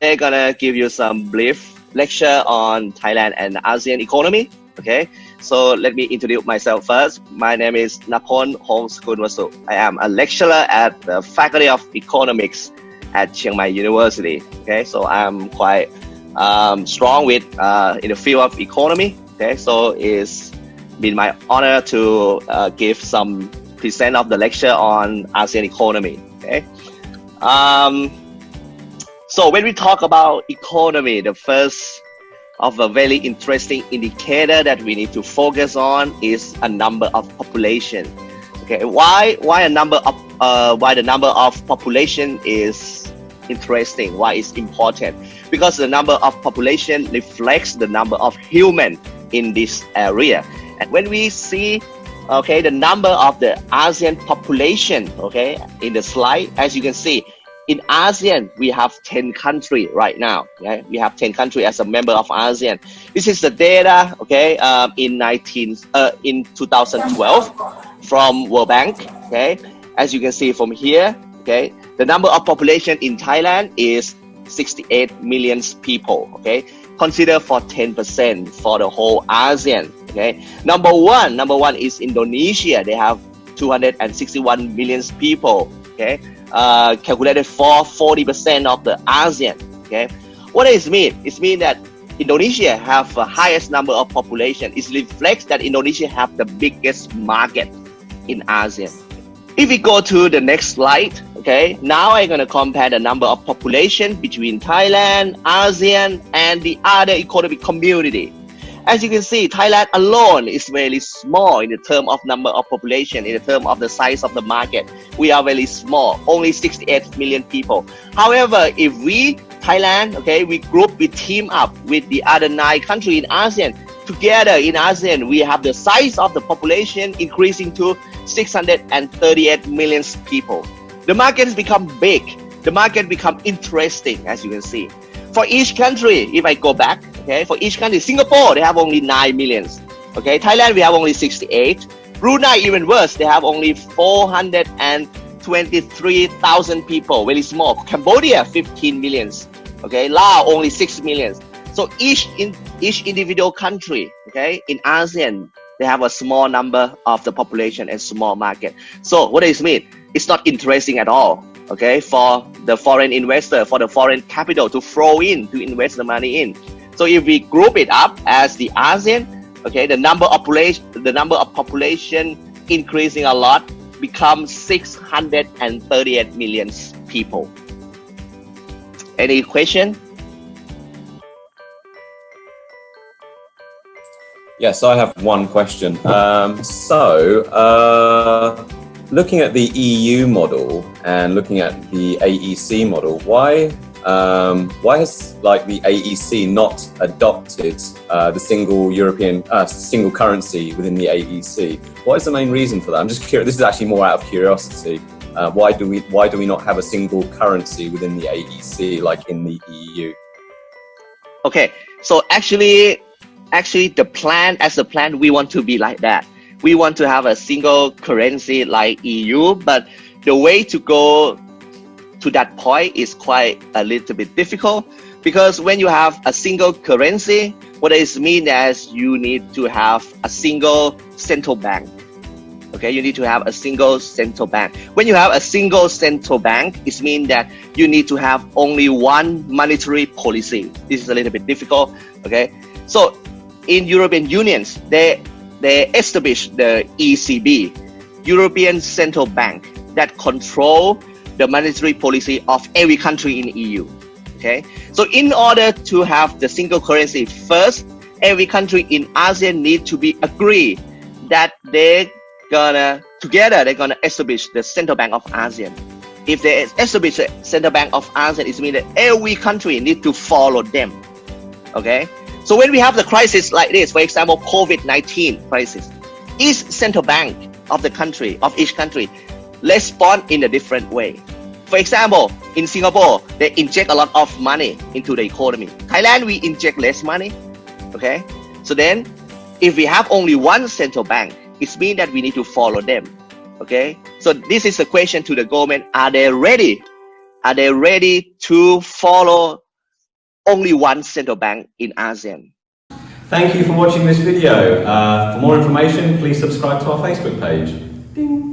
They're gonna give you some brief lecture on Thailand and ASEAN economy. Okay, so let me introduce myself first. My name is Napon Hongsakulvasu. I am a lecturer at the Faculty of Economics at Chiang Mai University. Okay, so I'm quite strong with in the field of economy. Okay, so it's been my honor to give some present of the lecture on ASEAN economy. Okay, so when we talk about economy, the first of a very interesting indicator that we need to focus on is a number of population. Okay, why the number of population is interesting? Why it's important? Because the number of population reflects the number of human in this area. And when we see, okay, the number of the ASEAN population, okay, in the slide, as you can see, in ASEAN, we have 10 countries right now. Okay? We have 10 countries as a member of ASEAN. This is the data, okay, in 2012 from World Bank. Okay, as you can see from here, okay, the number of population in Thailand is 68 million people. Okay, consider for 10% for the whole ASEAN. Okay, number one is Indonesia. They have 261 million people. Okay. Calculated for 40% of the ASEAN. Okay, what does it mean? It means that Indonesia have the highest number of population. It reflects that Indonesia have the biggest market in ASEAN. If we go to the next slide, okay, now I'm going to compare the number of population between Thailand, ASEAN, and the other economic community. As you can see, Thailand alone is very small in the term of number of population, in the term of the size of the market. We are very small, only 68 million people. However, if we, Thailand, okay, we team up with the other 9 countries in ASEAN, together in ASEAN, we have the size of the population increasing to 638 million people. The market has become big. The market become interesting, as you can see. For each country, if I go back, okay, for each country, Singapore, they have only 9 million. Okay, Thailand, we have only 68. Brunei, even worse, they have only 423,000 people, very small. Cambodia, 15 million. Okay, Laos, only 6 million. So each individual country, okay, in ASEAN, they have a small number of the population and small market. So what does it mean? It's not interesting at all. Okay, for the foreign investor, for the foreign capital to flow in, to invest the money in. So if we group it up as the ASEAN, okay, the number of population increasing a lot, becomes 638 million people. Any question? Yes, I have one question. Looking at the EU model and looking at the AEC model, why has the AEC not adopted the single European single currency within the AEC? What is the main reason for that? I'm just curious. This is actually more out of curiosity. Why do we not have a single currency within the AEC like in the EU? Okay, so actually the plan, we want to be like that. We want to have a single currency like EU, but the way to go to that point is quite a little bit difficult, because when you have a single currency, what it means is you need to have a single central bank. Okay, you need to have a single central bank. When you have a single central bank, it means that you need to have only one monetary policy. This is a little bit difficult. Okay, so in European unions, they established the ECB, European Central Bank, that control the monetary policy of every country in the EU. Okay, so in order to have the single currency, first, every country in ASEAN need to be agree that they're gonna establish the Central Bank of ASEAN. If they establish the Central Bank of ASEAN, it means that every country need to follow them. Okay. So when we have the crisis like this, for example, COVID-19 crisis, each central bank of the country, of each country, respond in a different way. For example, in Singapore, they inject a lot of money into the economy. Thailand, we inject less money. Okay. So then, if we have only one central bank, it means that we need to follow them. Okay. So this is a question to the government: Are they ready? Are they ready to follow only one central bank in ASEAN. Thank you for watching this video. For more information, please subscribe to our Facebook page. Ding.